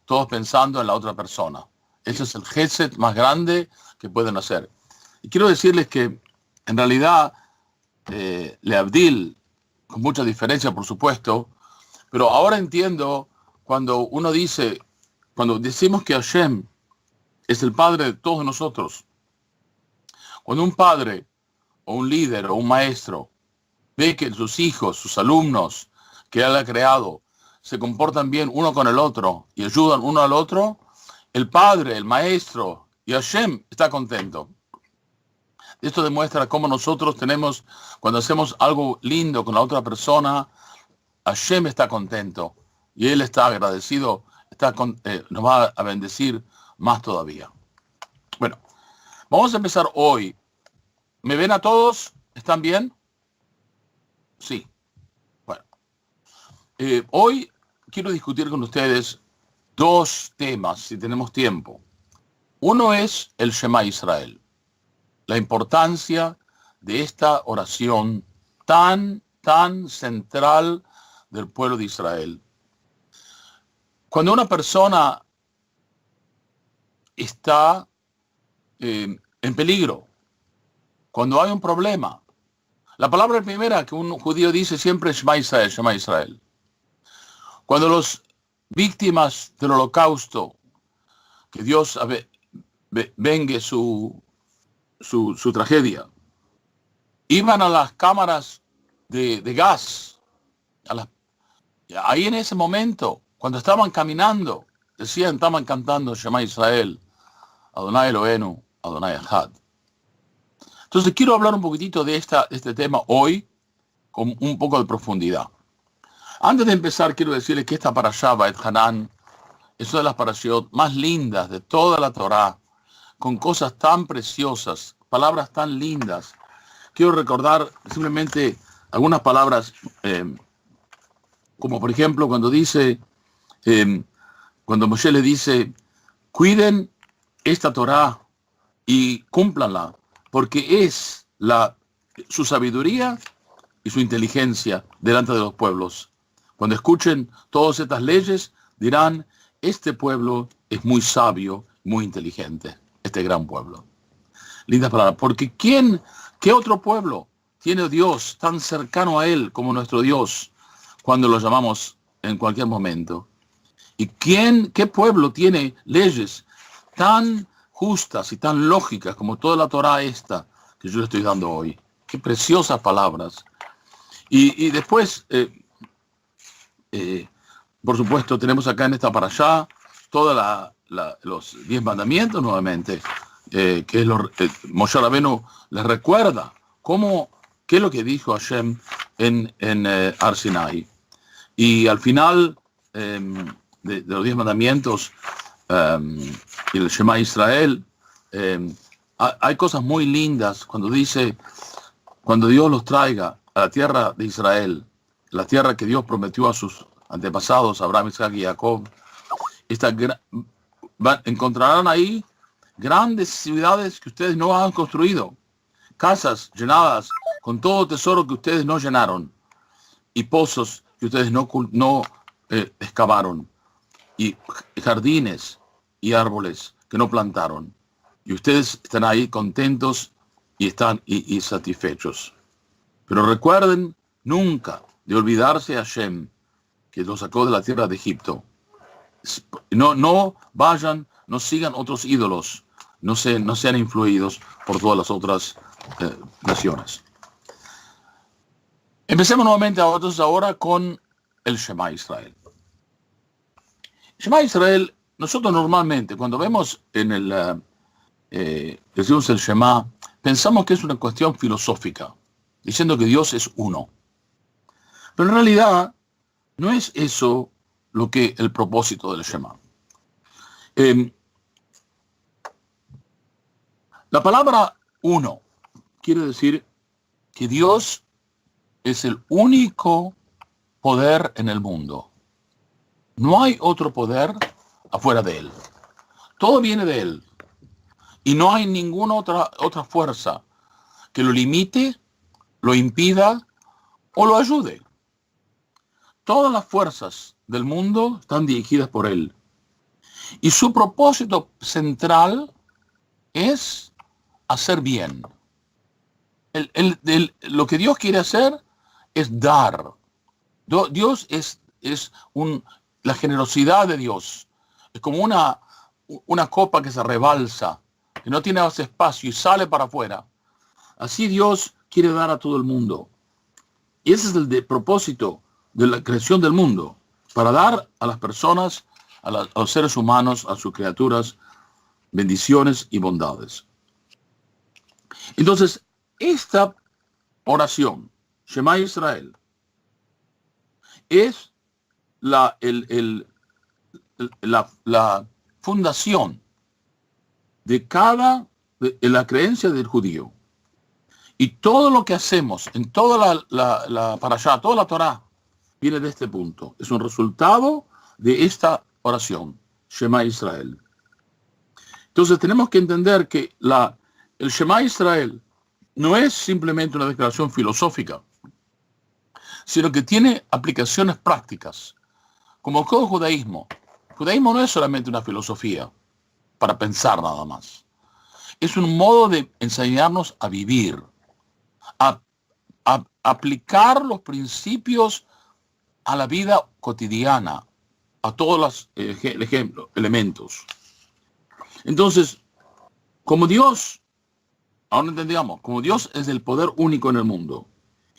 todos pensando en la otra persona. Ese es el Gesed más grande que pueden hacer. Y quiero decirles que en realidad, Leavdil, con mucha diferencia por supuesto, pero ahora entiendo cuando cuando decimos que Hashem es el padre de todos nosotros. Cuando un padre o un líder o un maestro ve que sus hijos, sus alumnos que él ha creado, se comportan bien uno con el otro y ayudan uno al otro, el padre, el maestro y Hashem está contento. Esto demuestra cómo nosotros cuando hacemos algo lindo con la otra persona, Hashem está contento y él está agradecido, nos va a bendecir más todavía. Bueno, vamos a empezar hoy. ¿Me ven a todos? ¿Están bien? Sí. Bueno, hoy quiero discutir con ustedes dos temas, si tenemos tiempo. Uno es el Shema Israel, la importancia de esta oración tan central del pueblo de Israel. Cuando una persona está en peligro, cuando hay un problema, la palabra primera que un judío dice siempre es Shema Israel, Shema Israel. Cuando los víctimas del holocausto, que Dios vengue su tragedia, iban a las cámaras de gas, ahí en ese momento, cuando estaban caminando, estaban cantando Shema Israel, Adonai Eloheinu, Adonai Echad. Entonces quiero hablar un poquitito de este tema hoy, con un poco de profundidad. Antes de empezar, quiero decirles que esta parashá, Vaet Hanan, es una de las parashiot más lindas de toda la Torá, con cosas tan preciosas, palabras tan lindas. Quiero recordar simplemente algunas palabras, como por ejemplo cuando Moshe le dice, cuiden esta Torá y cúmplanla, porque es su sabiduría y su inteligencia delante de los pueblos. Cuando escuchen todas estas leyes, dirán, este pueblo es muy sabio, muy inteligente, este gran pueblo. Lindas palabras, porque ¿qué otro pueblo tiene Dios tan cercano a él como nuestro Dios cuando lo llamamos en cualquier momento? ¿Y qué pueblo tiene leyes tan justas y tan lógicas como toda la Torá esta que yo le estoy dando hoy? Qué preciosas palabras. Y después, por supuesto, tenemos acá en esta parashá todos los 10 mandamientos nuevamente, que es Moshe Rabbeinu les recuerda qué es lo que dijo Hashem en Har Sinai. Y al final de los 10 mandamientos y el Shema Israel, hay cosas muy lindas cuando Dios los traiga a la tierra de Israel, la tierra que Dios prometió a sus antepasados, Abraham, Isaac y Jacob. Encontrarán ahí grandes ciudades que ustedes no han construido, casas llenadas con todo tesoro que ustedes no llenaron, y pozos que ustedes no excavaron, y jardines y árboles que no plantaron, y ustedes están ahí contentos y satisfechos. Pero recuerden nunca de olvidarse a Hashem, que los sacó de la tierra de Egipto. No vayan, no sigan otros ídolos, no sean influidos por todas las otras naciones. Empecemos nuevamente ahora con el Shema Israel. Shema Israel, nosotros normalmente cuando vemos decimos el Shema, pensamos que es una cuestión filosófica, diciendo que Dios es uno. Pero en realidad no es eso el propósito del Shema. La palabra uno quiere decir que Dios es el único poder en el mundo. No hay otro poder afuera de él. Todo viene de él. Y no hay ninguna otra fuerza que lo limite, lo impida o lo ayude. Todas las fuerzas del mundo están dirigidas por él. Y su propósito central es hacer bien. Lo que Dios quiere hacer es dar. Dios la generosidad de Dios. Es como una copa que se rebalsa, que no tiene más espacio y sale para afuera. Así Dios quiere dar a todo el mundo. Y ese es el propósito de la creación del mundo, para dar a las personas, a los seres humanos, a sus criaturas, bendiciones y bondades. Entonces, esta oración, Shema Israel, es la fundación de la creencia del judío. Y todo lo que hacemos en toda la parashá, toda la Torá, viene de este punto. Es un resultado de esta oración, Shema Israel. Entonces tenemos que entender que el Shema Israel no es simplemente una declaración filosófica, sino que tiene aplicaciones prácticas, como todo judaísmo. El judaísmo no es solamente una filosofía para pensar nada más. Es un modo de enseñarnos a vivir, a aplicar los principios a la vida cotidiana, a todos los elementos. Entonces, como Dios, ahora entendamos, como Dios es el poder único en el mundo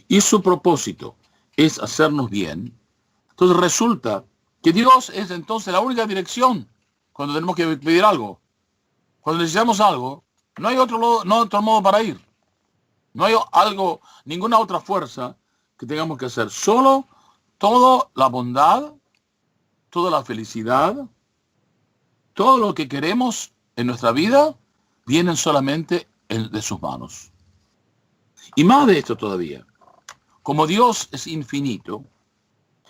y su propósito es hacernos bien, entonces resulta que Dios es entonces la única dirección cuando tenemos que pedir algo. Cuando necesitamos algo, no hay otro modo para ir. No hay ninguna otra fuerza que tengamos que hacer. Solo toda la bondad, toda la felicidad, todo lo que queremos en nuestra vida, vienen solamente de sus manos. Y más de esto todavía. Como Dios es infinito,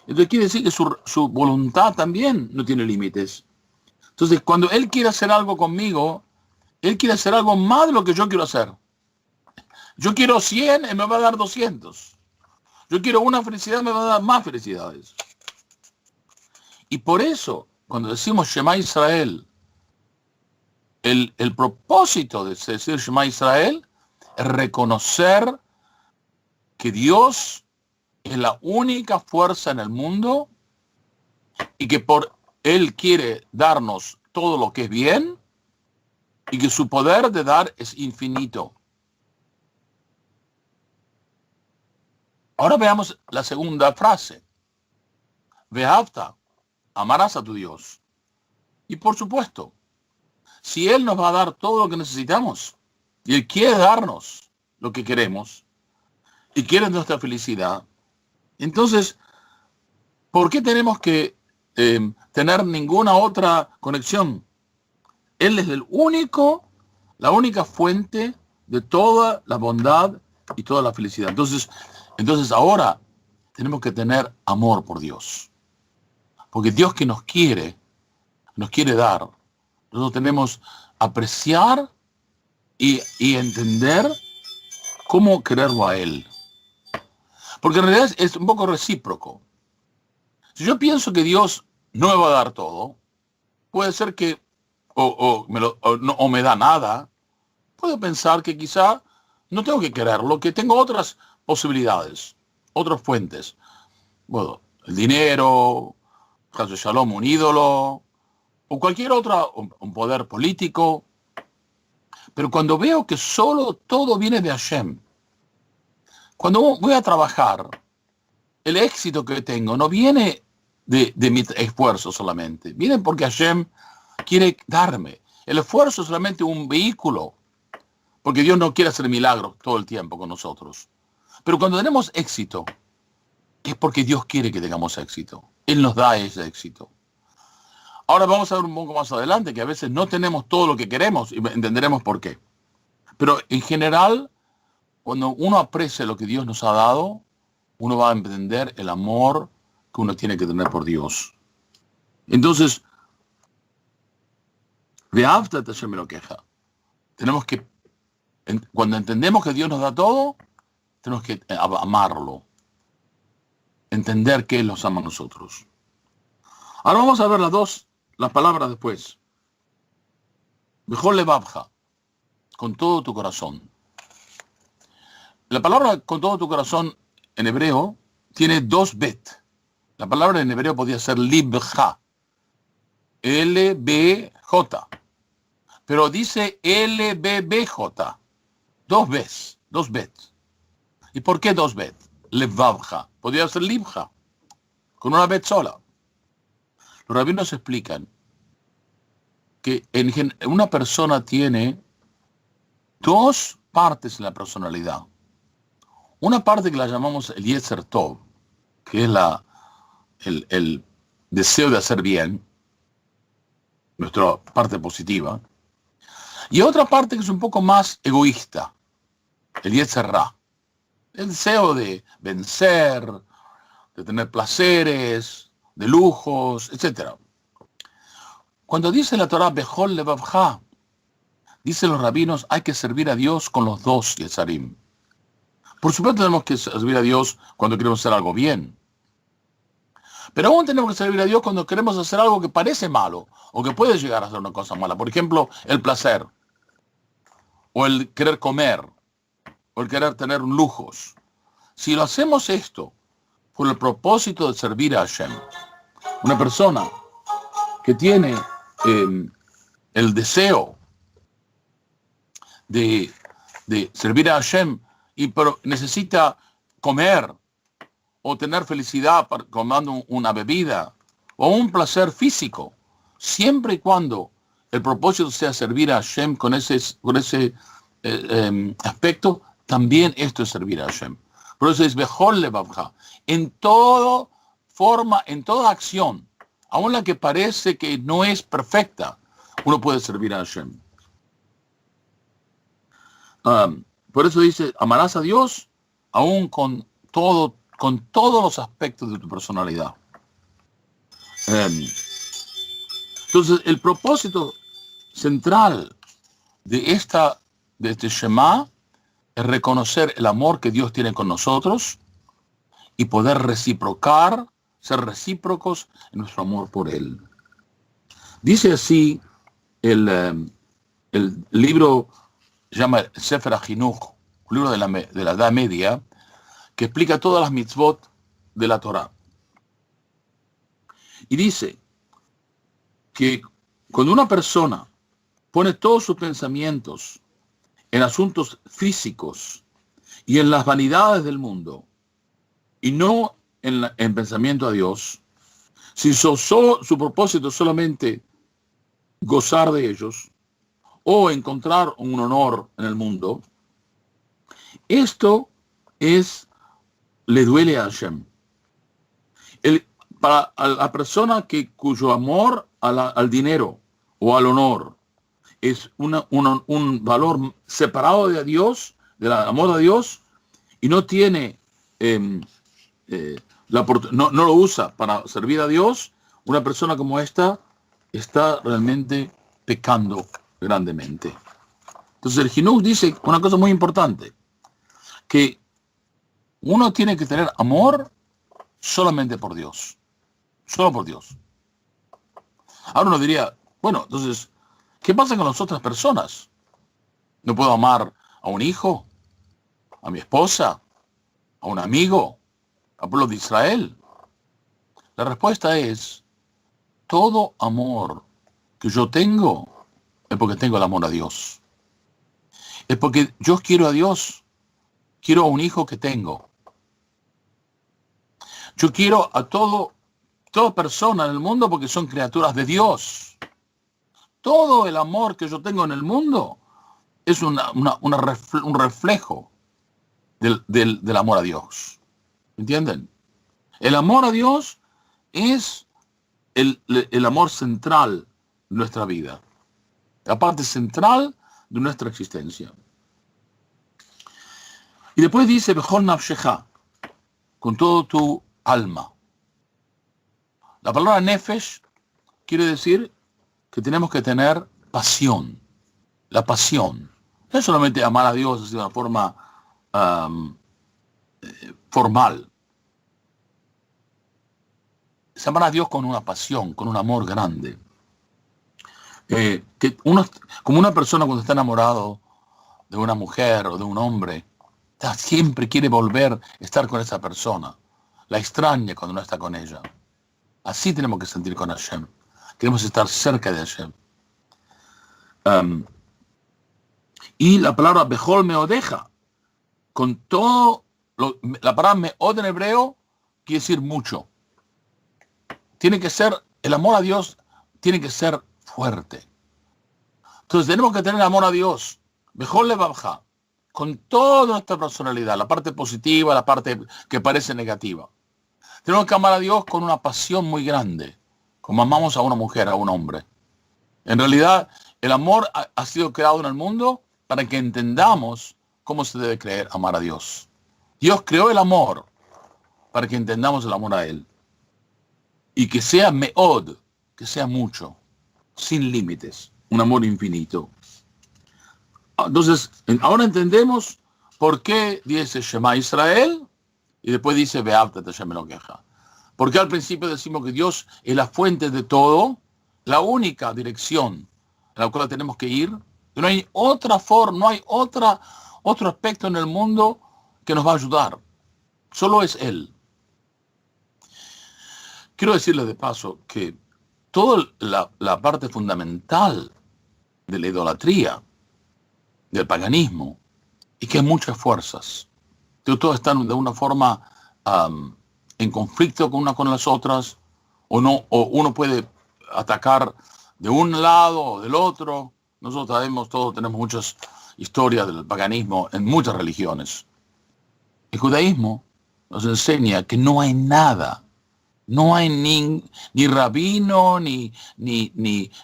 entonces quiere decir que su voluntad también no tiene límites. Entonces, cuando Él quiere hacer algo conmigo, Él quiere hacer algo más de lo que yo quiero hacer. Yo quiero 100, Él me va a dar 200. Yo quiero una felicidad, me va a dar más felicidades. Y por eso, cuando decimos Shema Israel, el propósito de decir Shema Israel es reconocer que Dios es la única fuerza en el mundo y que Él quiere darnos todo lo que es bien y que su poder de dar es infinito. Ahora veamos la segunda frase. Vehavta, amarás a tu Dios. Y por supuesto, si Él nos va a dar todo lo que necesitamos, y Él quiere darnos lo que queremos, y quiere nuestra felicidad, entonces, ¿por qué tenemos que tener ninguna otra conexión? Él es la única fuente de toda la bondad y toda la felicidad. Entonces ahora tenemos que tener amor por Dios. Porque Dios que nos quiere dar. Nosotros tenemos que apreciar y entender cómo quererlo a Él. Porque en realidad es un poco recíproco. Si yo pienso que Dios no me va a dar todo, puede ser que o me da nada. Puedo pensar que quizá no tengo que quererlo, que tengo otras posibilidades, otras fuentes. Bueno, el dinero, caso de Shalom, un ídolo, o cualquier otra, un poder político. Pero cuando veo que solo todo viene de Hashem, cuando voy a trabajar, el éxito que tengo no viene de mi esfuerzo solamente, viene porque Hashem quiere darme. El esfuerzo es solamente un vehículo, porque Dios no quiere hacer milagros todo el tiempo con nosotros. Pero cuando tenemos éxito, es porque Dios quiere que tengamos éxito. Él nos da ese éxito. Ahora vamos a ver un poco más adelante que a veces no tenemos todo lo que queremos y entenderemos por qué. Pero en general, cuando uno aprecia lo que Dios nos ha dado, uno va a entender el amor que uno tiene que tener por Dios. Entonces, Vehavta te me lo queja. Tenemos que, cuando entendemos que Dios nos da todo, tenemos que amarlo. Entender que Él nos ama a nosotros. Ahora vamos a ver las dos las palabras después. Bechol levavcha, con todo tu corazón. La palabra con todo tu corazón en hebreo tiene dos bet. La palabra en hebreo podía ser libja, L-B-J, pero dice L-B-B-J, dos bet. ¿Y por qué dos bet? Levavja, podría ser libja, con una bet sola. Los rabinos explican que una persona tiene dos partes en la personalidad. Una parte que la llamamos el Yetzer Tov, que es el deseo de hacer bien, nuestra parte positiva. Y otra parte que es un poco más egoísta, el Yetzer Ra, el deseo de vencer, de tener placeres, de lujos, etc. Cuando dice la Torah, Bechol levavcha, dicen los rabinos, hay que servir a Dios con los dos Yetzarim. Por supuesto tenemos que servir a Dios cuando queremos hacer algo bien. Pero aún tenemos que servir a Dios cuando queremos hacer algo que parece malo o que puede llegar a ser una cosa mala. Por ejemplo, el placer, o el querer comer, o el querer tener lujos. Si lo hacemos esto por el propósito de servir a Hashem, una persona que tiene el deseo de servir a Hashem, pero necesita comer o tener felicidad tomando una bebida o un placer físico, siempre y cuando el propósito sea servir a Hashem con ese aspecto, también esto es servir a Hashem. Por eso es Bechol levavcha, en toda forma, en toda acción, aun la que parece que no es perfecta, uno puede servir a Hashem. Por eso dice, amarás a Dios aún con todos los aspectos de tu personalidad. Entonces, el propósito central de este Shema es reconocer el amor que Dios tiene con nosotros y poder ser recíprocos en nuestro amor por Él. Dice así el libro, se llama Sefer HaChinuch, un libro de la Edad Media, que explica todas las mitzvot de la Torah. Y dice que cuando una persona pone todos sus pensamientos en asuntos físicos y en las vanidades del mundo, y no en pensamiento a Dios, si su propósito es solamente gozar de ellos o encontrar un honor en el mundo, esto le duele a Hashem. Para la persona cuyo amor al dinero o al honor es un valor separado de Dios, del amor a Dios, y no tiene no lo usa para servir a Dios, una persona como esta está realmente pecando grandemente. Entonces el Jinuj dice una cosa muy importante, que uno tiene que tener amor solamente por Dios. Solo por Dios. Ahora uno diría, bueno, entonces, ¿qué pasa con las otras personas? ¿No puedo amar a un hijo, a mi esposa, a un amigo, al pueblo de Israel? La respuesta es, todo amor que yo tengo es porque tengo el amor a Dios. Es porque yo quiero a Dios, quiero a un hijo que tengo. Yo quiero a toda persona en el mundo porque son criaturas de Dios. Todo el amor que yo tengo en el mundo es un reflejo del amor a Dios. ¿Entienden? El amor a Dios es el amor central de nuestra vida, la parte central de nuestra existencia. Y después dice, Bechol nafshecha, con todo tu alma. La palabra nefesh quiere decir que tenemos que tener pasión. La pasión. No es solamente amar a Dios de una forma formal. Es amar a Dios con una pasión, con un amor grande. Como una persona cuando está enamorado de una mujer o de un hombre, siempre quiere volver a estar con esa persona. La extraña cuando no está con ella. Así tenemos que sentir con Hashem. Queremos estar cerca de Hashem. Y la palabra Bejol Meodeja, con todo, la palabra Meod en hebreo quiere decir mucho. Tiene que ser, el amor a Dios tiene que ser fuerte. Entonces tenemos que tener amor a Dios. Bejol Levavja, con toda nuestra personalidad, la parte positiva, la parte que parece negativa. Tenemos que amar a Dios con una pasión muy grande, como amamos a una mujer, a un hombre. En realidad, el amor ha sido creado en el mundo para que entendamos cómo se debe creer amar a Dios. Dios creó el amor para que entendamos el amor a Él. Y que sea meod, que sea mucho, sin límites, un amor infinito. Entonces, ahora entendemos por qué dice Shema Israel y después dice Be'avta Hashem Elokeja. Porque al principio decimos que Dios es la fuente de todo, la única dirección en la cual tenemos que ir. No hay otra forma, no hay otro aspecto en el mundo que nos va a ayudar. Solo es Él. Quiero decirles de paso que toda la parte fundamental de la idolatría, del paganismo, y que hay muchas fuerzas. Todos están de una forma en conflicto con unas con las otras, o uno puede atacar de un lado o del otro. Nosotros sabemos, todos tenemos muchas historias del paganismo en muchas religiones. El judaísmo nos enseña que no hay nada, no hay ni rabino, ni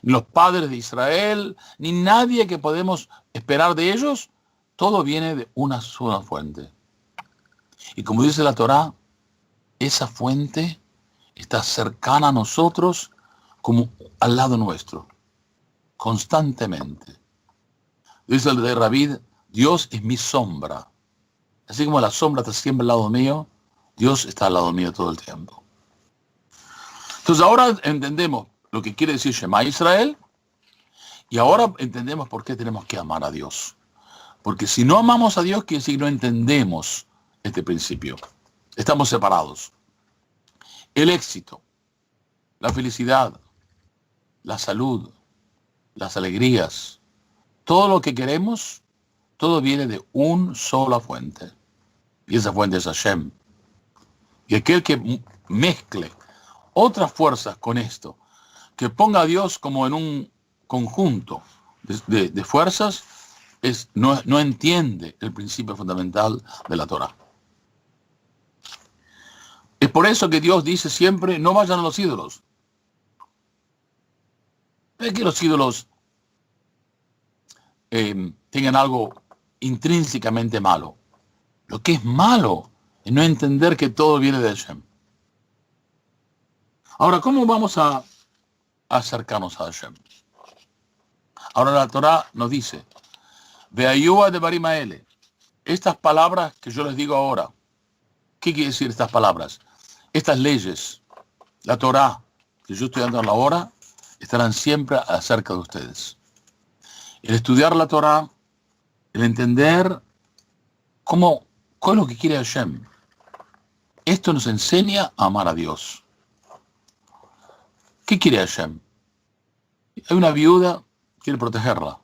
los padres de Israel, ni nadie que podemos esperar de ellos. Todo viene de una sola fuente. Y como dice la Torá, esa fuente está cercana a nosotros como al lado nuestro, constantemente. Dice el de David, Dios es mi sombra. Así como la sombra está siempre al lado mío, Dios está al lado mío todo el tiempo. Entonces ahora entendemos lo que quiere decir Shema Israel, y ahora entendemos por qué tenemos que amar a Dios. Porque si no amamos a Dios, quiere decir que no entendemos este principio. Estamos separados. El éxito, la felicidad, la salud, las alegrías, todo lo que queremos, todo viene de una sola fuente. Y esa fuente es Hashem. Y aquel que mezcle otras fuerzas con esto, que ponga a Dios como en un conjunto de fuerzas, no entiende el principio fundamental de la Torá. Es por eso que Dios dice siempre, no vayan a los ídolos. No es que los ídolos tengan algo intrínsecamente malo. Lo que es malo es no entender que todo viene de Hashem. Ahora, ¿cómo vamos a acercarnos a Hashem? Ahora la Torá nos dice, Veayúa de Barimaele, estas palabras que yo les digo ahora, ¿qué quiere decir estas palabras? Estas leyes, la Torá que yo estoy dando ahora, estarán siempre acerca de ustedes. El estudiar la Torá, el entender cuál es lo que quiere Hashem. Esto nos enseña a amar a Dios. ¿Qué quiere Hashem? Hay una viuda, quiere protegerla.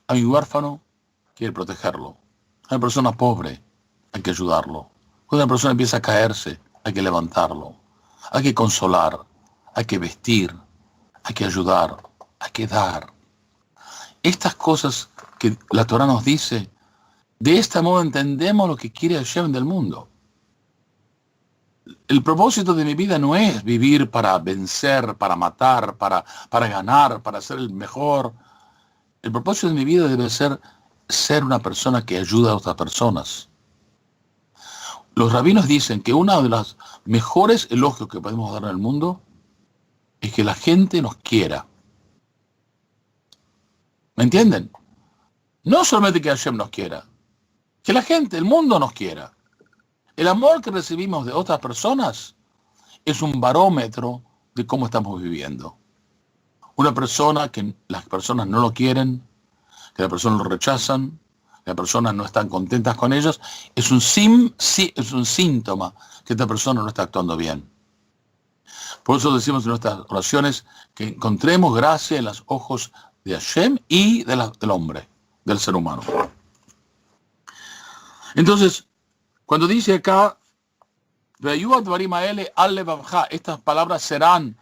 Hay un huérfano, quiere protegerlo. Hay una persona pobre, hay que ayudarlo. Cuando una persona empieza a caerse, hay que levantarlo. Hay que consolar, hay que vestir, hay que ayudar, hay que dar. Estas cosas que la Torá nos dice, de este modo entendemos lo que quiere Hashem del mundo. El propósito de mi vida no es vivir para vencer, para matar, para ganar, para ser el mejor. El propósito de mi vida debe ser una persona que ayuda a otras personas. Los rabinos dicen que uno de los mejores elogios que podemos dar en el mundo es que la gente nos quiera. ¿Me entienden? No solamente que Hashem nos quiera, que la gente, el mundo nos quiera. El amor que recibimos de otras personas es un barómetro de cómo estamos viviendo. una persona que las personas no lo quieren, que las personas lo rechazan, que las personas no están contentas con ellos, es un síntoma que esta persona no está actuando bien. Por eso decimos en nuestras oraciones que encontremos gracia en los ojos de Hashem y del hombre, del ser humano. Entonces, cuando dice acá, estas palabras serán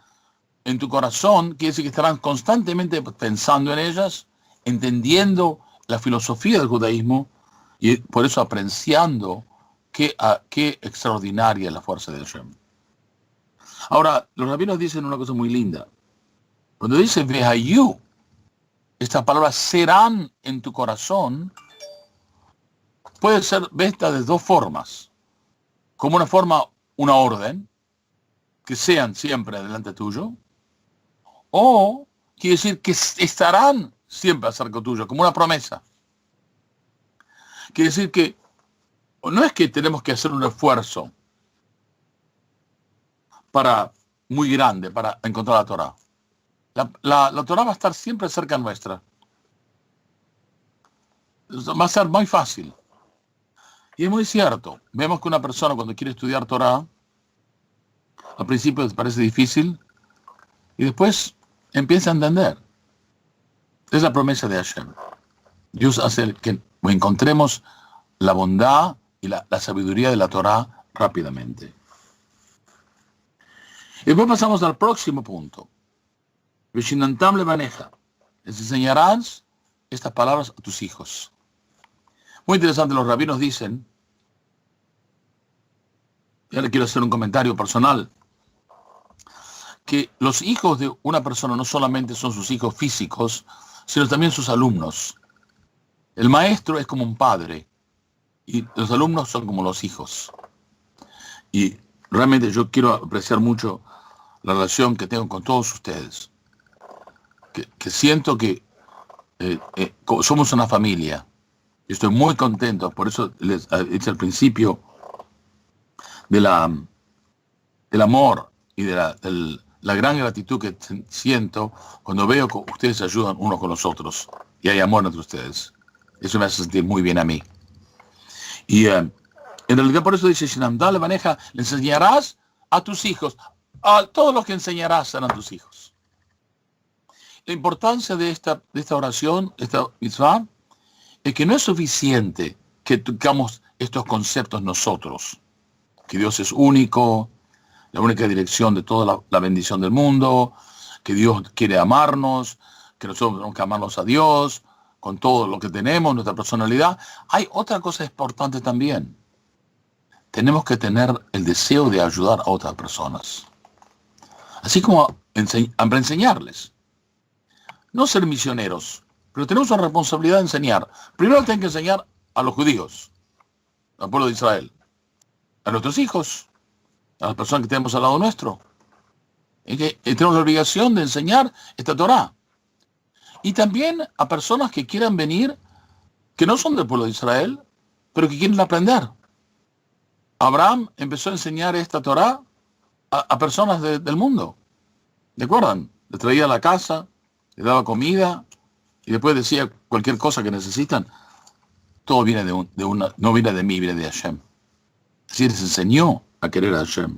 en tu corazón, quiere decir que estarán constantemente pensando en ellas, entendiendo la filosofía del judaísmo y por eso apreciando qué extraordinaria es la fuerza de Hashem. Ahora, los rabinos dicen una cosa muy linda. Cuando dice Vehayu, estas palabras serán en tu corazón, puede ser vista de dos formas. Como una orden, que sean siempre delante tuyo, o quiere decir que estarán siempre acerca tuyo, como una promesa. Quiere decir que no es que tenemos que hacer un esfuerzo muy grande para encontrar la Torah. La Torah va a estar siempre cerca nuestra. Va a ser muy fácil. Y es muy cierto. Vemos que una persona cuando quiere estudiar Torah, al principio les parece difícil y después empieza a entender. Es la promesa de Hashem. Dios hace que encontremos la bondad y la sabiduría de la Torah rápidamente. Y después pasamos al próximo punto. Veshinantam le maneja. Les enseñarás estas palabras a tus hijos. Muy interesante, los rabinos dicen, y ahora quiero hacer un comentario personal, que los hijos de una persona no solamente son sus hijos físicos, sino también sus alumnos. El maestro es como un padre y los alumnos son como los hijos. Y realmente yo quiero apreciar mucho la relación que tengo con todos ustedes. Que siento que somos una familia. Y estoy muy contento, por eso les he dicho al principio del amor y de la gran gratitud que siento cuando veo que ustedes se ayudan unos con los otros y hay amor entre ustedes. Eso me hace sentir muy bien a mí. Y en realidad por eso dice Shinamdal le maneja, le enseñarás a tus hijos, a todos los que enseñarás serán tus hijos. La importancia de esta oración, esta mitzvah, es que no es suficiente que tocamos estos conceptos nosotros, que Dios es único, la única dirección de toda la bendición del mundo, que Dios quiere amarnos, que nosotros tenemos que amarnos a Dios, con todo lo que tenemos, nuestra personalidad. Hay otra cosa importante también. Tenemos que tener el deseo de ayudar a otras personas. Así como para enseñarles. No ser misioneros, pero tenemos una responsabilidad de enseñar. Primero tenemos que enseñar a los judíos, al pueblo de Israel, a nuestros hijos, a las personas que tenemos al lado nuestro. Y que tenemos la obligación de enseñar esta Torah. Y también a personas que quieran venir, que no son del pueblo de Israel, pero que quieren aprender. Abraham empezó a enseñar esta Torah a personas del mundo. ¿De acuerdan? Le traía a la casa, le daba comida y después decía cualquier cosa que necesitan. Todo viene no viene de mí, viene de Hashem. Es decir, les enseñó a querer a Hashem.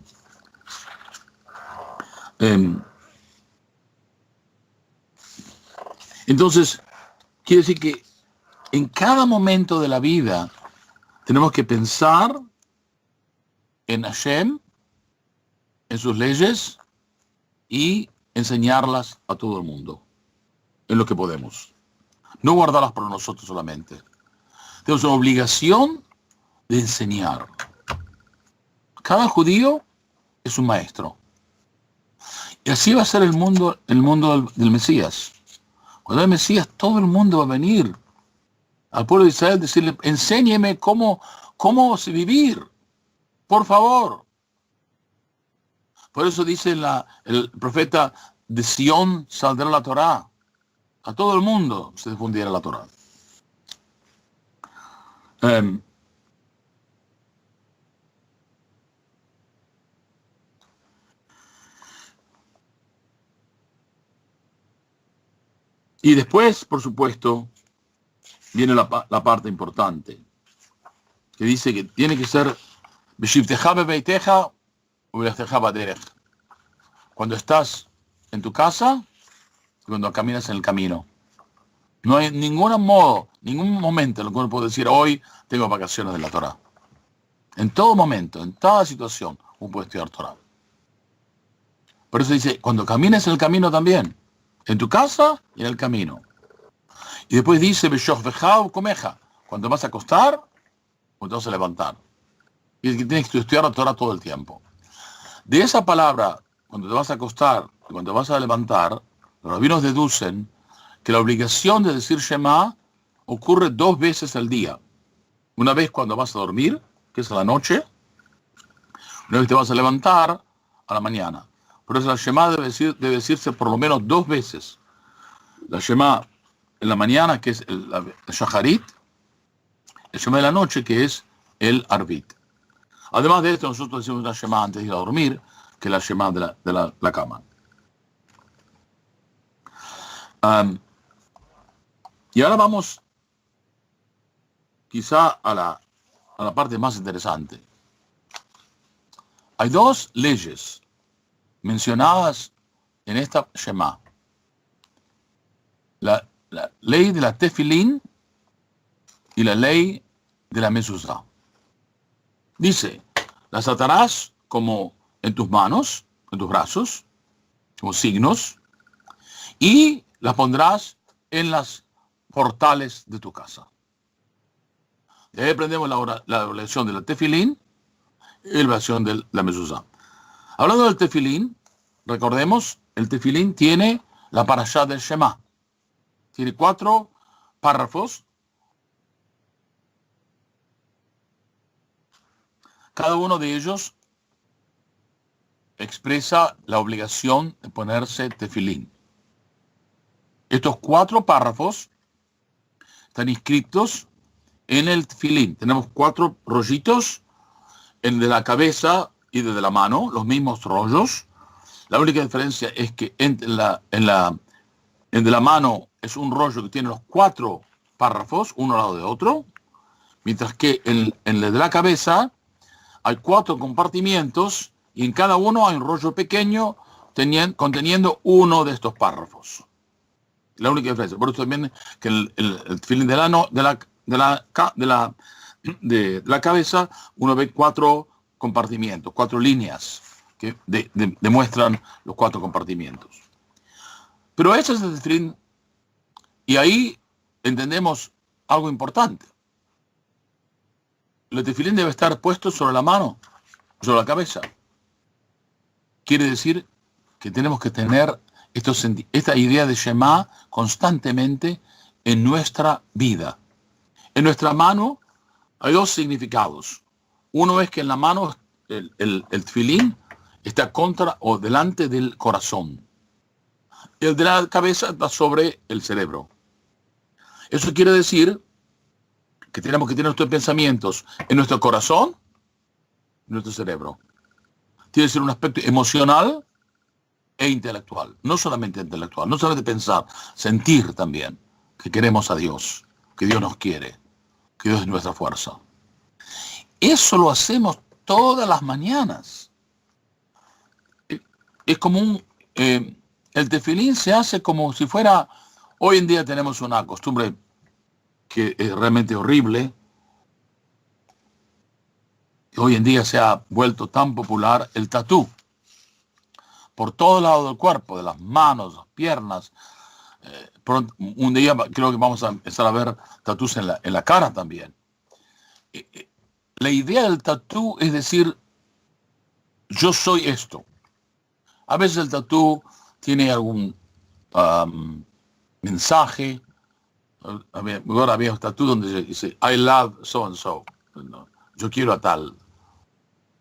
Entonces, quiere decir que en cada momento de la vida tenemos que pensar en Hashem, en sus leyes y enseñarlas a todo el mundo, en lo que podemos. No guardarlas para nosotros solamente. Tenemos una obligación de enseñar. Cada judío es un maestro. Y así va a ser el mundo del Mesías. Cuando hay Mesías, todo el mundo va a venir al pueblo de Israel, decirle, enséñeme cómo vivir, por favor. Por eso dice el profeta, de Sion saldrá la Torá. A todo el mundo se difundirá la Torá. Y después, por supuesto, viene la parte importante, que dice que tiene que ser Beshivteja bebeiteja o Beshivteja baderech. Cuando estás en tu casa y cuando caminas en el camino. No hay ningún modo, ningún momento en el que uno puede decir, hoy tengo vacaciones de la Torah. En todo momento, en toda situación, uno puede estudiar Torah. Por eso dice, cuando camines en el camino también, en tu casa y en el camino. Y después dice, comeja, cuando vas a acostar, cuando vas a levantar. Y es que tienes que estudiar la Torah todo el tiempo. De esa palabra, cuando te vas a acostar y cuando vas a levantar, los rabinos deducen que la obligación de decir Shema ocurre 2 veces al día. Una vez cuando vas a dormir, que es a la noche, una vez te vas a levantar, a la mañana. Por eso la Shema debe decirse por lo menos 2 veces. La Shema en la mañana, que es el Shacharit, el Shema de la noche, que es el Arvit. Además de esto, nosotros decimos una Shema antes de ir a dormir, que es la Shema de la cama. Y ahora vamos quizá a la parte más interesante. Hay 2 leyes mencionadas en esta Shema. La ley de la Tefilín y la ley de la Mezuzá. Dice, las atarás como en tus manos, en tus brazos, como signos, y las pondrás en las portales de tu casa. De ahí aprendemos la oración de la Tefilín y la oración de la Mezuzá. Hablando del Tefilín, recordemos, el Tefilín tiene la parashá del Shema. Tiene 4 párrafos. Cada uno de ellos expresa la obligación de ponerse tefilín. Estos 4 párrafos están inscritos en el tefilín. Tenemos 4 rollitos, el de la cabeza y el de la mano, los mismos rollos. La única diferencia es que el de la mano es un rollo que tiene los 4 párrafos, uno al lado de otro, mientras que en el de la cabeza hay 4 compartimientos y en cada uno hay un rollo pequeño conteniendo uno de estos párrafos. La única diferencia. Por eso también que el tefilín de la cabeza uno ve 4 compartimientos, 4 líneas que demuestran los 4 compartimientos. Pero ese es el tefilín y ahí entendemos algo importante. El tefilín debe estar puesto sobre la mano, sobre la cabeza. Quiere decir que tenemos que tener esta idea de Shema constantemente en nuestra vida. En nuestra mano hay 2 significados. Uno es que en la mano el tefilín está contra o delante del corazón. Y el de la cabeza está sobre el cerebro. Eso quiere decir que tenemos que tener nuestros pensamientos en nuestro corazón, en nuestro cerebro. Tiene que ser un aspecto emocional e intelectual. No solamente intelectual, no solamente pensar, sentir también que queremos a Dios, que Dios nos quiere, que Dios es nuestra fuerza. Eso lo hacemos todas las mañanas. Es como el tefilín se hace como si fuera, hoy en día tenemos una costumbre que es realmente horrible. Hoy en día se ha vuelto tan popular el tatú. Por todo lado del cuerpo, de las manos, las piernas. Un día creo que vamos a empezar a ver tatús en la cara también. La idea del tatú es decir, yo soy esto. A veces el tatú tiene algún mensaje. Ahora había un tatú donde dice I love so and so. Yo quiero a tal.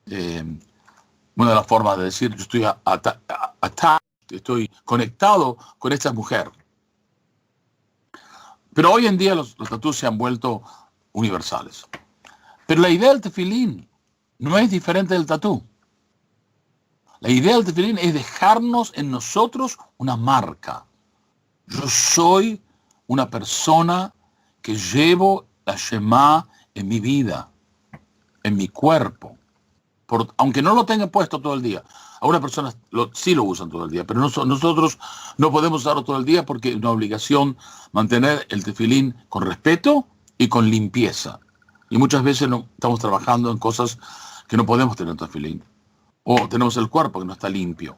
Una de las formas de decir yo estoy estoy conectado con esta mujer. Pero hoy en día los tatús se han vuelto universales. Pero la idea del tefilín no es diferente del tatú. La idea del tefilín es dejarnos en nosotros una marca. Yo soy una persona que llevo la Shema en mi vida, en mi cuerpo. Aunque no lo tenga puesto todo el día. Algunas personas sí lo usan todo el día, pero nosotros no podemos usarlo todo el día porque es una obligación mantener el tefilín con respeto y con limpieza. Y muchas veces no, estamos trabajando en cosas que no podemos tener tefilín. O tenemos el cuerpo que no está limpio.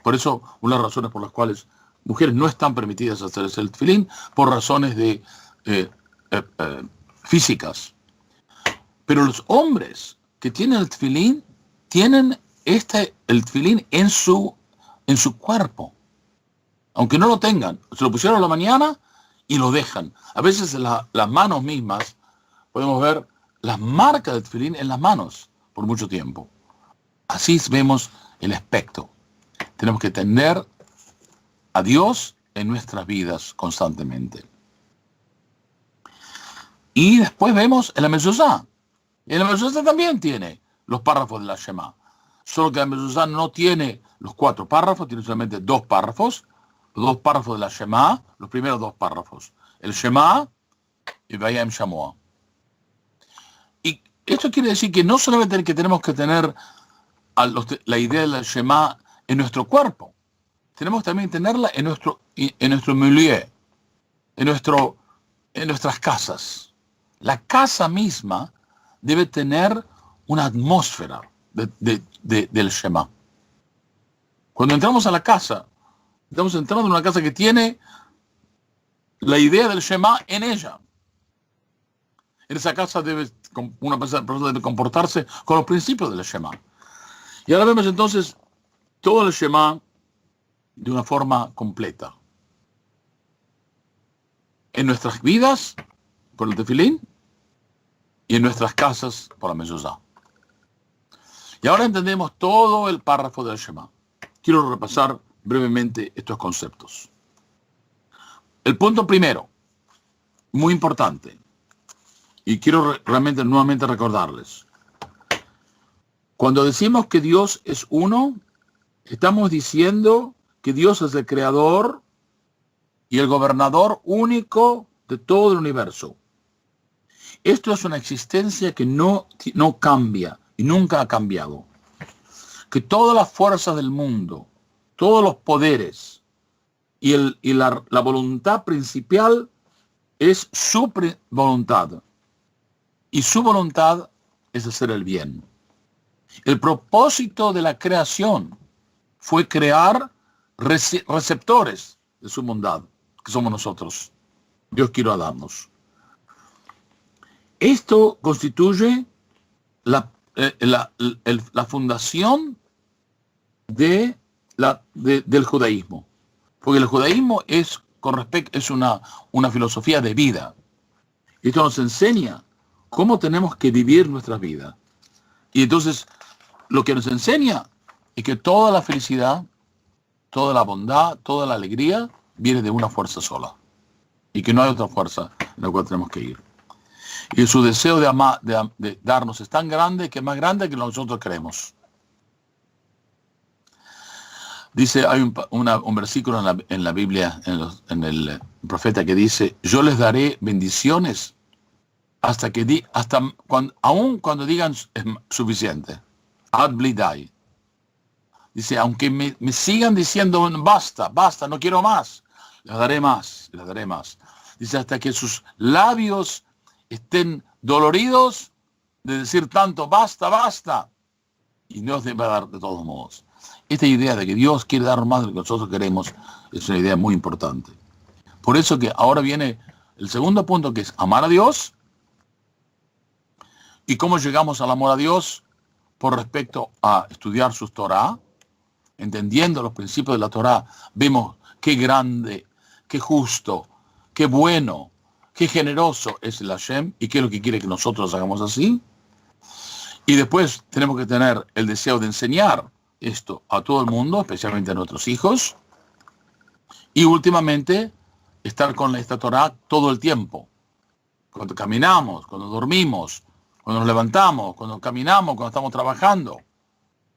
Por eso, una de las razones por las cuales mujeres no están permitidas hacer el tefilín, por razones de físicas. Pero los hombres que tienen el tefilín tienen el tefilín en su cuerpo. Aunque no lo tengan, se lo pusieron a la mañana y lo dejan. A veces las manos mismas, podemos ver las marcas del tefilín en las manos por mucho tiempo. Así vemos el aspecto. Tenemos que tener a Dios en nuestras vidas constantemente. Y después vemos el mezuzá. El mezuzá también tiene los párrafos de la Shema. Solo que el mezuzá no tiene los 4 párrafos, tiene solamente 2 párrafos. Los 2 párrafos de la Shema, los primeros 2 párrafos. El Shema y Vayam Shamoa. Y esto quiere decir que no solamente tenemos que tener la idea de la Shema en nuestro cuerpo, tenemos también que tenerla en nuestro milieu, en nuestras casas. La casa misma debe tener una atmósfera del Shema. Cuando entramos a la casa, estamos entrando en una casa que tiene la idea del Shema en ella. En esa casa una persona debe comportarse con los principios del Shema. Y ahora vemos entonces todo el Shema de una forma completa. En nuestras vidas, por el tefilín, y en nuestras casas, por la mezuzá. Y ahora entendemos todo el párrafo del Shema. Quiero repasar brevemente estos conceptos. El punto primero, muy importante, y quiero realmente nuevamente recordarles. Cuando decimos que Dios es uno, estamos diciendo que Dios es el creador y el gobernador único de todo el universo. Esto es una existencia que no cambia y nunca ha cambiado. Que todas las fuerzas del mundo, todos los poderes y la voluntad principal es su voluntad. Y su voluntad es hacer el bien. El propósito de la creación fue crear receptores de su bondad, que somos nosotros. Dios quiere darnos. Esto constituye la fundación del judaísmo. Porque el judaísmo es una filosofía de vida. Esto nos enseña cómo tenemos que vivir nuestra vida. Y entonces, lo que nos enseña es que toda la felicidad, toda la bondad, toda la alegría viene de una fuerza sola. Y que no hay otra fuerza en la cual tenemos que ir. Y su deseo de darnos es tan grande que es más grande que nosotros creemos. Dice, hay un versículo en la Biblia, en el profeta, que dice: yo les daré bendiciones aun cuando digan es suficiente. Ad blidai. Dice, aunque me sigan diciendo basta, no quiero más, les daré más. Dice, hasta que sus labios estén doloridos de decir tanto basta. Y Dios les va a dar de todos modos. Esta idea de que Dios quiere dar más de lo que nosotros queremos es una idea muy importante. Por eso que ahora viene el segundo punto, que es amar a Dios. ¿Y cómo llegamos al amor a Dios? Por respecto a estudiar sus Torah, entendiendo los principios de la Torah, vemos qué grande, qué justo, qué bueno, qué generoso es el Hashem y qué es lo que quiere que nosotros hagamos así. Y después tenemos que tener el deseo de enseñar esto a todo el mundo, especialmente a nuestros hijos. Y últimamente, estar con esta Torah todo el tiempo. Cuando caminamos, cuando dormimos, cuando nos levantamos, cuando caminamos, cuando estamos trabajando.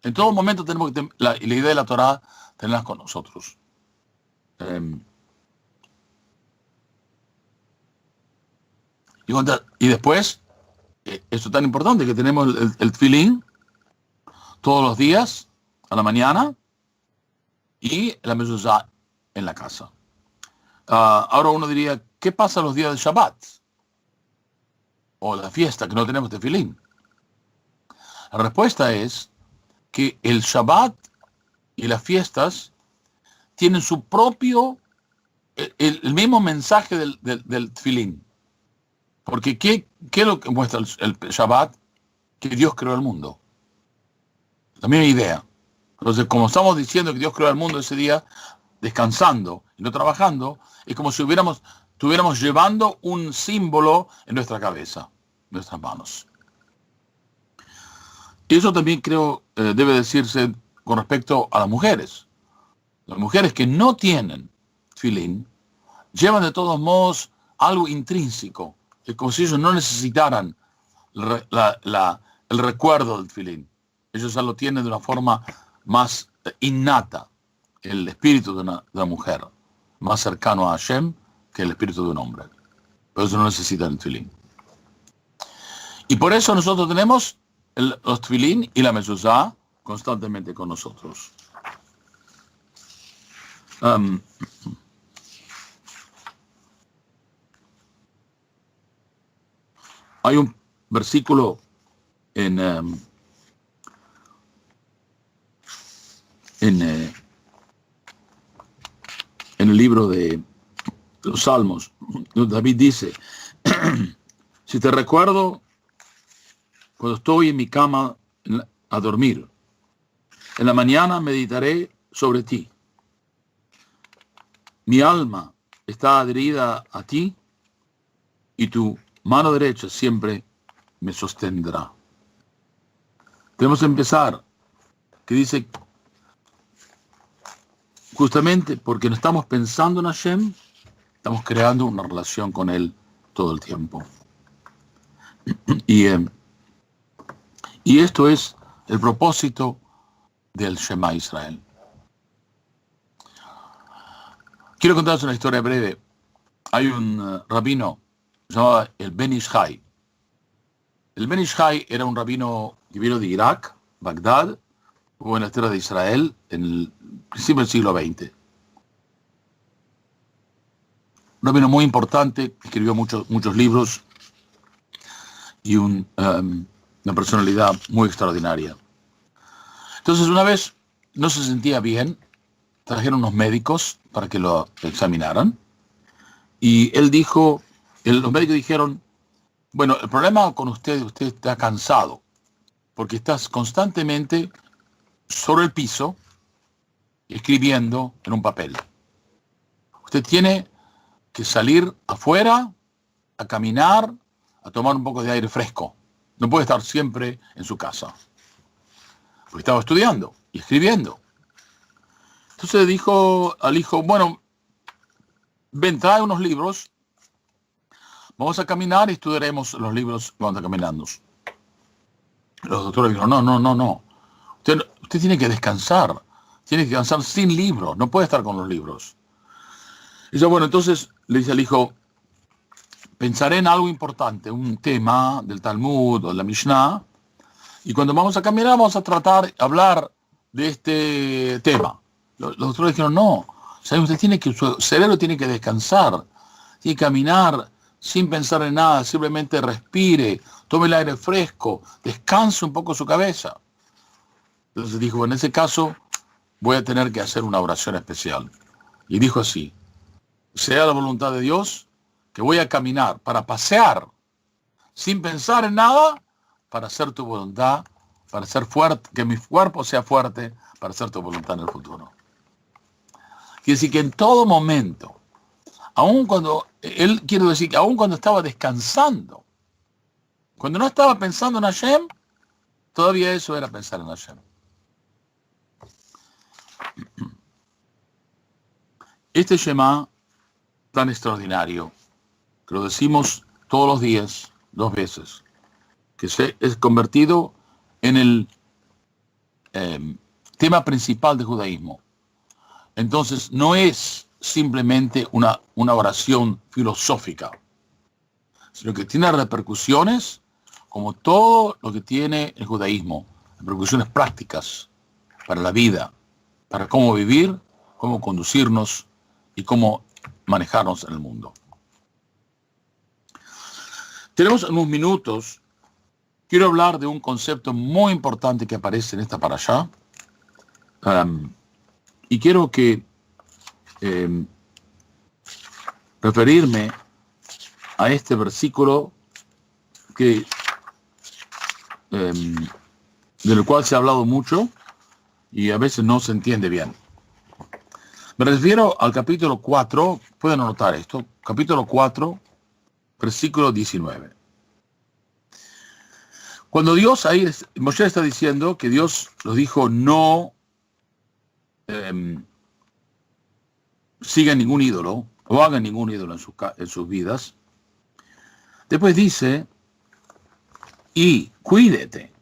En todo momento tenemos que la idea de la Torah tenerla con nosotros. Y después, esto tan importante, que tenemos el tefilín todos los días, a la mañana, y la mezuzá en la casa. Ahora uno diría, ¿qué pasa los días de Shabbat? O la fiesta, que no tenemos tefilín. La respuesta es que el Shabbat y las fiestas tienen su propio, el mismo mensaje del tefilín. Porque ¿qué es lo que muestra el Shabbat? Que Dios creó el mundo. La misma idea. Entonces, como estamos diciendo que Dios creó el mundo ese día, descansando y no trabajando, es como si estuviéramos llevando un símbolo en nuestra cabeza, en nuestras manos. Y eso también creo debe decirse con respecto a las mujeres. Las mujeres que no tienen tefilín llevan de todos modos algo intrínseco. Es como si ellos no necesitaran el recuerdo del tefilín. Ellos ya lo tienen de una forma más innata, el espíritu de una mujer, más cercano a Hashem que el espíritu de un hombre. Por eso no necesitan el tefilín. Y por eso nosotros tenemos los tefilín y la mezuzá constantemente con nosotros. Hay un versículo en el libro de los Salmos, donde David dice, si te recuerdo cuando estoy en mi cama a dormir, en la mañana meditaré sobre ti. Mi alma está adherida a ti y tu mano derecha siempre me sostendrá. Tenemos que empezar, que dice, justamente porque no estamos pensando en Hashem, estamos creando una relación con Él todo el tiempo. Y esto es el propósito del Shema Israel. Quiero contaros una historia breve. Hay un rabino llamado el Ben Ish Chai. El Ben Ish Chai era un rabino que vino de Irak, Bagdad, o en la tierra de Israel en el principio del siglo XX. Un rabino muy importante, escribió muchos libros y una personalidad muy extraordinaria. Entonces una vez no se sentía bien, trajeron unos médicos para que lo examinaran y él dijo, los médicos dijeron, bueno, el problema con usted está cansado porque estás constantemente sobre el piso escribiendo en un papel. Usted tiene que salir afuera a caminar, a tomar un poco de aire fresco. No puede estar siempre en su casa. Porque estaba estudiando y escribiendo. Entonces dijo al hijo, bueno, ven, trae unos libros, vamos a caminar y estudiaremos los libros cuando caminamos. Los doctores dijeron, no. Usted tiene que descansar sin libros, no puede estar con los libros. Y dice, bueno, entonces le dice al hijo, pensaré en algo importante, un tema del Talmud o de la Mishnah, y cuando vamos a caminar vamos a hablar de este tema. Los doctores dijeron, no, su cerebro tiene que descansar, tiene que caminar sin pensar en nada, simplemente respire, tome el aire fresco, descanse un poco su cabeza. Entonces dijo, en ese caso voy a tener que hacer una oración especial. Y dijo así, sea la voluntad de Dios que voy a caminar para pasear sin pensar en nada, para hacer tu voluntad, para ser fuerte, que mi cuerpo sea fuerte, para hacer tu voluntad en el futuro. Quiere decir que en todo momento, aun cuando estaba descansando, cuando no estaba pensando en Hashem, todavía eso era pensar en Hashem. Este Shema tan extraordinario, que lo decimos todos los días, 2 veces, que se es convertido en el tema principal del judaísmo. Entonces no es simplemente una oración filosófica, sino que tiene repercusiones como todo lo que tiene el judaísmo, repercusiones prácticas para la vida, para cómo vivir, cómo conducirnos y cómo manejarnos en el mundo. Tenemos unos minutos. Quiero hablar de un concepto muy importante que aparece en esta parashá. Y quiero referirme a este versículo del cual se ha hablado mucho y a veces no se entiende bien. Me refiero al capítulo 4, pueden anotar esto, capítulo 4, versículo 19. Cuando Dios ahí, Moshe está diciendo que Dios los dijo no sigan ningún ídolo o hagan ningún ídolo en sus vidas. Después dice, y cuídete,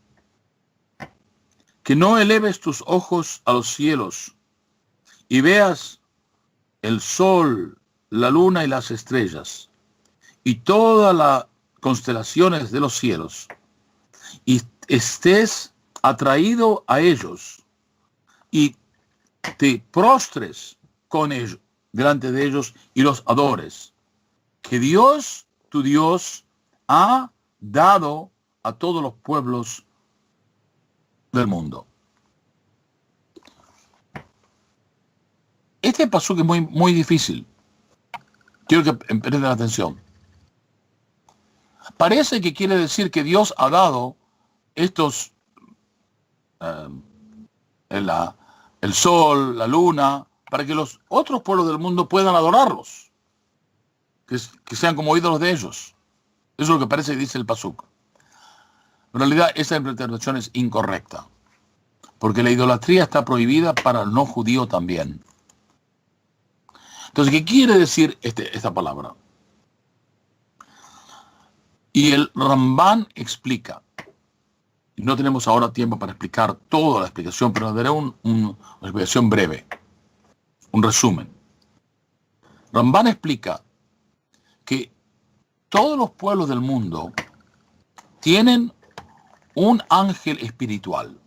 que no eleves tus ojos a los cielos y veas el sol, la luna y las estrellas y todas las constelaciones de los cielos, y estés atraído a ellos y te prostres con ellos, delante de ellos, y los adores, que Dios, tu Dios, ha dado a todos los pueblos del mundo. Este pasaje es muy, muy difícil. Quiero que presten atención. Parece que quiere decir que Dios ha dado estos, el sol, la luna, para que los otros pueblos del mundo puedan adorarlos, que sean como ídolos de ellos. Eso es lo que parece que dice el pasuk. En realidad, esa interpretación es incorrecta, porque la idolatría está prohibida para el no judío también. Entonces, ¿qué quiere decir esta palabra? Y el Rambán explica. No tenemos ahora tiempo para explicar toda la explicación, pero daré una explicación breve, un resumen. Rambán explica que todos los pueblos del mundo tienen un ángel espiritual.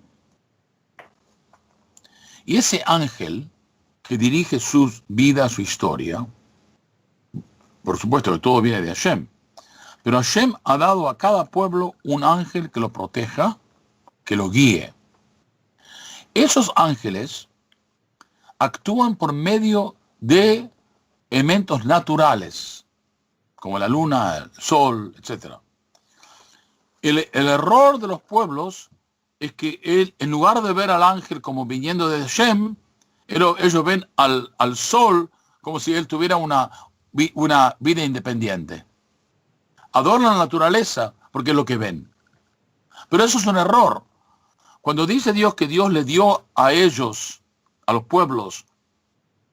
Y ese ángel que dirige su vida, su historia, por supuesto que todo viene de Hashem, pero Hashem ha dado a cada pueblo un ángel que lo proteja, que lo guíe. Esos ángeles actúan por medio de elementos naturales, como la luna, el sol, etc. El error de los pueblos es que en lugar de ver al ángel como viniendo de Hashem, ellos ven al sol como si él tuviera una vida independiente. Adoran la naturaleza porque es lo que ven. Pero eso es un error. Cuando dice Dios que Dios le dio a ellos, a los pueblos,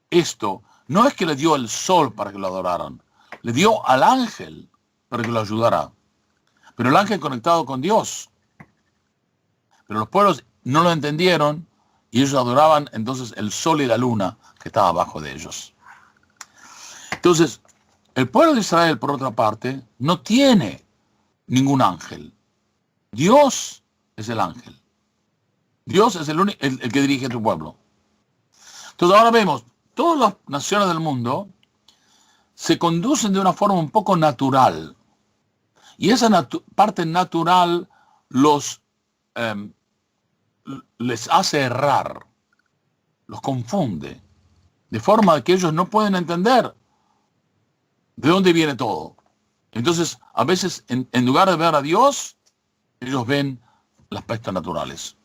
esto, no es que le dio el sol para que lo adoraran. Le dio al ángel para que lo ayudara. Pero el ángel conectado con Dios. Pero los pueblos no lo entendieron y ellos adoraban entonces el sol y la luna que estaba abajo de ellos. Entonces, el pueblo de Israel, por otra parte, no tiene ningún ángel. Dios es el ángel. Dios es el que dirige a tu pueblo. Entonces ahora vemos, todas las naciones del mundo se conducen de una forma un poco natural. Y esa parte natural les hace errar, los confunde, de forma que ellos no pueden entender de dónde viene todo. Entonces, a veces, en lugar de ver a Dios, ellos ven los aspectos naturales.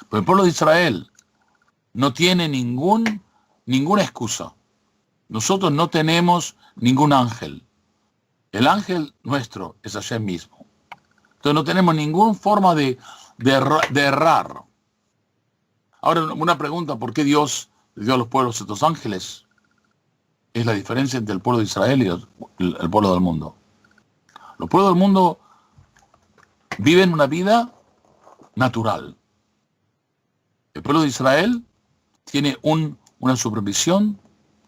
Pero el pueblo de Israel no tiene ninguna excusa. Nosotros no tenemos ningún ángel. El ángel nuestro es Hashem mismo. Entonces no tenemos ninguna forma de errar. Ahora, una pregunta, ¿por qué Dios le dio a los pueblos estos ángeles? Es la diferencia entre el pueblo de Israel y el pueblo del mundo. Los pueblos del mundo viven una vida natural. El pueblo de Israel tiene una supervisión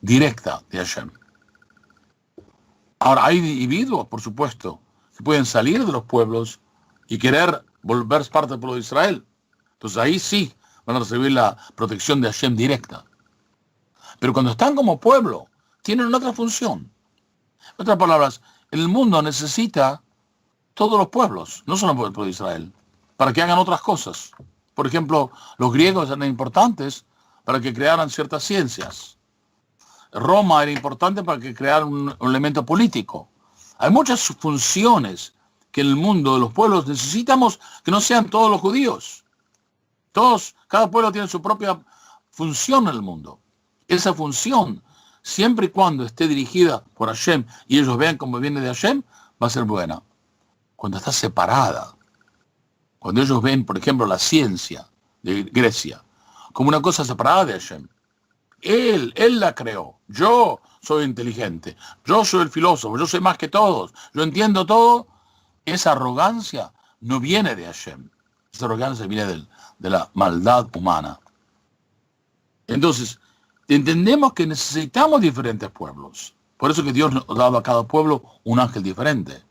directa de Hashem. Ahora, hay individuos, por supuesto, que pueden salir de los pueblos y querer volver parte del pueblo de Israel. Entonces ahí sí van a recibir la protección de Hashem directa. Pero cuando están como pueblo, tienen otra función. En otras palabras, el mundo necesita todos los pueblos, no solo el pueblo de Israel, para que hagan otras cosas. Por ejemplo, los griegos eran importantes para que crearan ciertas ciencias. Roma era importante para que crearan un elemento político. Hay muchas funciones que en el mundo de los pueblos necesitamos que no sean todos los judíos. Todos, cada pueblo tiene su propia función en el mundo. Esa función, siempre y cuando esté dirigida por Hashem y ellos vean cómo viene de Hashem, va a ser buena. Cuando está separada, cuando ellos ven, por ejemplo, la ciencia de Grecia como una cosa separada de Hashem, Él la creó. Yo soy inteligente, yo soy el filósofo, yo soy más que todos, yo entiendo todo. Esa arrogancia no viene de Hashem. Esa arrogancia viene de la maldad humana. Entonces, entendemos que necesitamos diferentes pueblos. Por eso que Dios nos ha dado a cada pueblo un ángel diferente.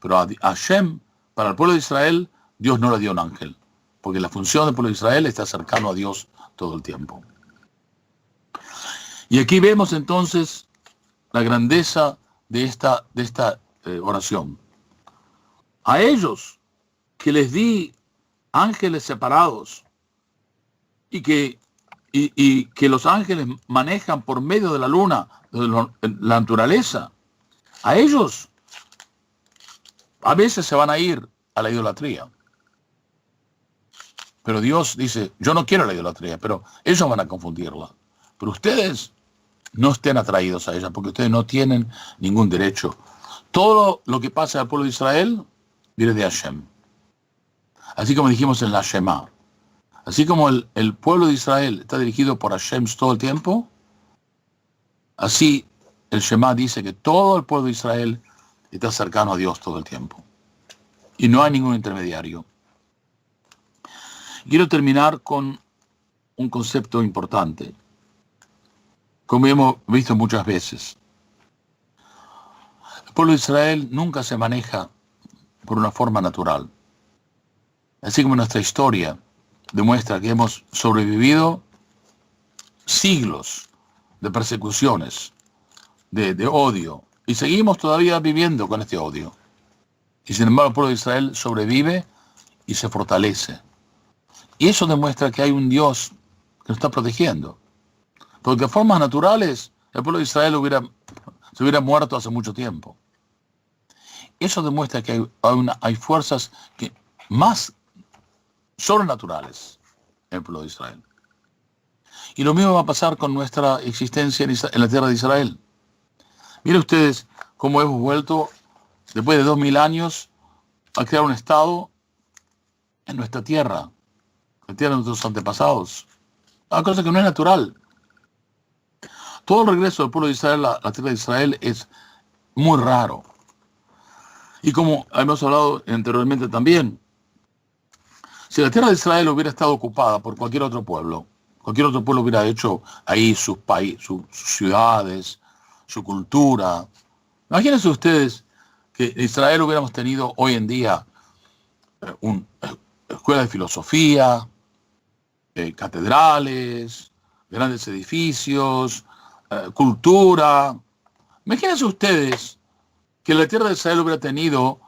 Pero a Hashem, para el pueblo de Israel, Dios no le dio un ángel. Porque la función del pueblo de Israel está cercano a Dios todo el tiempo. Y aquí vemos entonces la grandeza de esta oración. A ellos que les di ángeles separados y que los ángeles manejan por medio de la luna, de la naturaleza, a ellos a veces se van a ir a la idolatría. Pero Dios dice, yo no quiero la idolatría, pero ellos van a confundirla. Pero ustedes no estén atraídos a ella, porque ustedes no tienen ningún derecho. Todo lo que pasa al pueblo de Israel viene de Hashem. Así como dijimos en la Shema. Así como el pueblo de Israel está dirigido por Hashem todo el tiempo, así el Shema dice que todo el pueblo de Israel está cercano a Dios todo el tiempo. Y no hay ningún intermediario. Quiero terminar con un concepto importante, como hemos visto muchas veces. El pueblo de Israel nunca se maneja por una forma natural. Así como nuestra historia demuestra que hemos sobrevivido siglos de persecuciones, de odio, y seguimos todavía viviendo con este odio. Y sin embargo el pueblo de Israel sobrevive y se fortalece. Y eso demuestra que hay un Dios que nos está protegiendo. Porque de formas naturales el pueblo de Israel se hubiera muerto hace mucho tiempo. Eso demuestra que hay fuerzas más sobrenaturales en el pueblo de Israel. Y lo mismo va a pasar con nuestra existencia en la tierra de Israel. Miren ustedes cómo hemos vuelto, después de 2000 años, a crear un Estado en nuestra tierra, la tierra de nuestros antepasados. Una cosa que no es natural. Todo el regreso del pueblo de Israel a la tierra de Israel es muy raro. Y como hemos hablado anteriormente también, si la tierra de Israel hubiera estado ocupada por cualquier otro pueblo hubiera hecho ahí sus ciudades, su cultura. Imagínense ustedes que en Israel hubiéramos tenido hoy en día una escuela de filosofía, catedrales, grandes edificios, cultura. Imagínense ustedes que la tierra de Israel hubiera tenido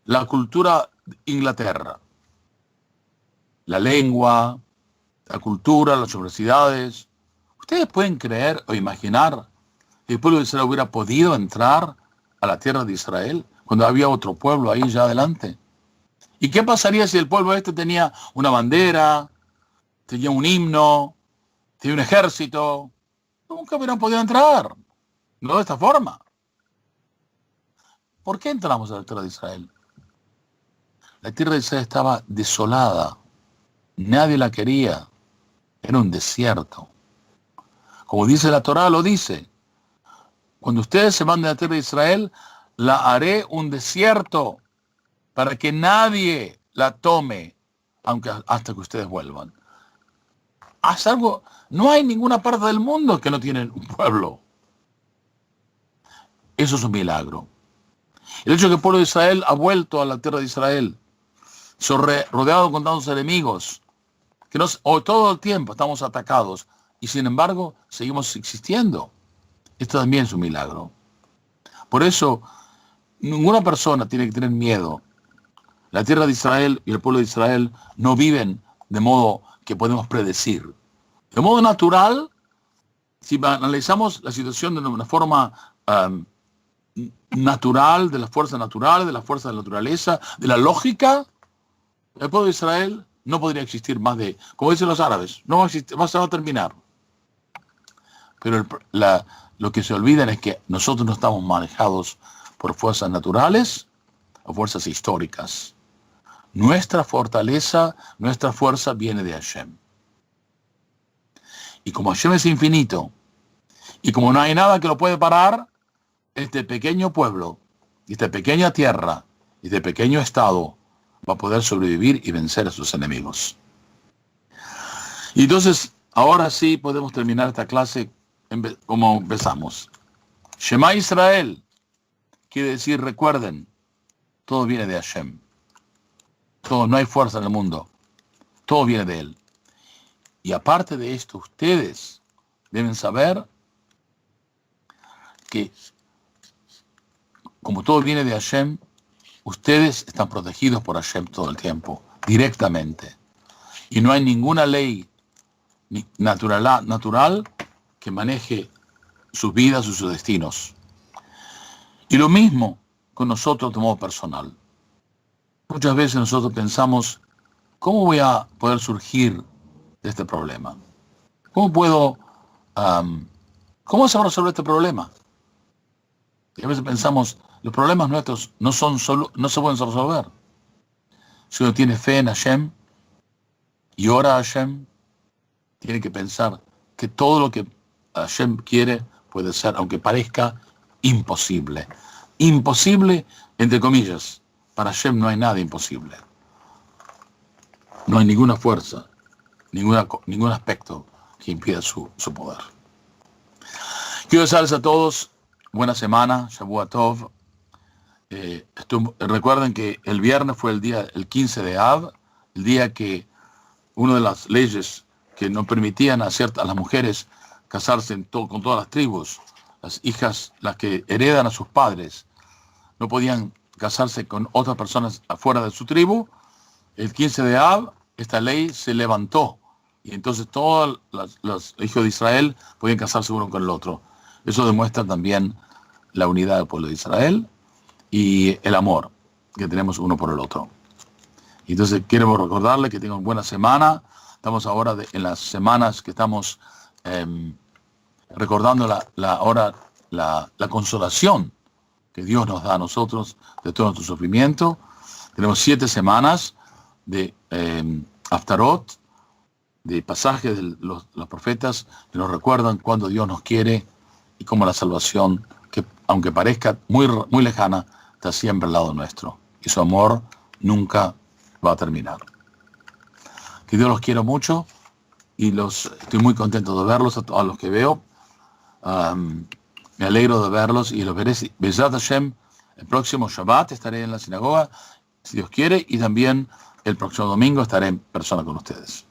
la cultura de Inglaterra, la lengua, la cultura, las universidades. ¿Ustedes pueden creer o imaginar que el pueblo de Israel hubiera podido entrar a la tierra de Israel cuando había otro pueblo ahí ya adelante? ¿Y qué pasaría si el pueblo este tenía una bandera, tenía un himno, tenía un ejército? Nunca hubieran podido entrar. No de esta forma. ¿Por qué entramos a la tierra de Israel? La tierra de Israel estaba desolada. Nadie la quería. Era un desierto. Como dice la Torá, lo dice. Cuando ustedes se manden a la tierra de Israel, la haré un desierto para que nadie la tome hasta que ustedes vuelvan. Haz algo. No hay ninguna parte del mundo que no tiene un pueblo. Eso es un milagro. El hecho de que el pueblo de Israel ha vuelto a la tierra de Israel, rodeado con tantos enemigos, que todo el tiempo estamos atacados y sin embargo seguimos existiendo. Esto también es un milagro. Por eso, ninguna persona tiene que tener miedo. La tierra de Israel y el pueblo de Israel no viven de modo que podemos predecir. De modo natural, si analizamos la situación de una forma natural, de la fuerza natural, de la fuerza de la naturaleza, de la lógica, el pueblo de Israel no podría existir más de, como dicen los árabes, no va a existir, se va a terminar. Pero lo que se olvidan es que nosotros no estamos manejados por fuerzas naturales o fuerzas históricas. Nuestra fortaleza, nuestra fuerza viene de Hashem. Y como Hashem es infinito, y como no hay nada que lo puede parar, este pequeño pueblo, esta pequeña tierra, este pequeño estado, va a poder sobrevivir y vencer a sus enemigos. Y entonces, ahora sí podemos terminar esta clase como empezamos. Shema Israel quiere decir, recuerden, todo viene de Hashem. Todo, no hay fuerza en el mundo. Todo viene de Él. Y aparte de esto, ustedes deben saber que como todo viene de Hashem, ustedes están protegidos por Hashem todo el tiempo, directamente. Y no hay ninguna ley natural que maneje sus vidas y sus destinos. Y lo mismo con nosotros de modo personal. Muchas veces nosotros pensamos, ¿cómo voy a poder surgir de este problema? ¿Cómo se va a resolver este problema? Y a veces pensamos, los problemas nuestros no se pueden resolver. Si uno tiene fe en Hashem y ora a Hashem, tiene que pensar que todo lo que Hashem quiere puede ser, aunque parezca imposible. Imposible, entre comillas. Para Hashem no hay nada imposible. No hay ninguna fuerza, ningún aspecto que impida su poder. Quiero desearles a todos buena semana, Shavua Tov. Recuerden que el viernes fue el 15 de Av, el día que una de las leyes que no permitían a las mujeres casarse con todas las tribus, las hijas, las que heredan a sus padres, no podían casarse con otras personas afuera de su tribu. El 15 de Av, esta ley se levantó y entonces todos los hijos de Israel podían casarse uno con el otro. Eso demuestra también la unidad del pueblo de Israel y el amor que tenemos uno por el otro. Y entonces queremos recordarles que tengan buena semana. Estamos ahora en las semanas que estamos recordando la consolación que Dios nos da a nosotros de todo nuestro sufrimiento. Tenemos 7 semanas de Haftarot, de pasajes de los profetas que nos recuerdan cuando Dios nos quiere y cómo la salvación, que aunque parezca muy, muy lejana, está siempre al lado nuestro. Y su amor nunca va a terminar. Que Dios los quiero mucho y estoy muy contento de verlos, a todos los que veo. Me alegro de verlos y los veré. Bezrat Hashem, el próximo Shabbat estaré en la sinagoga, si Dios quiere, y también el próximo domingo estaré en persona con ustedes.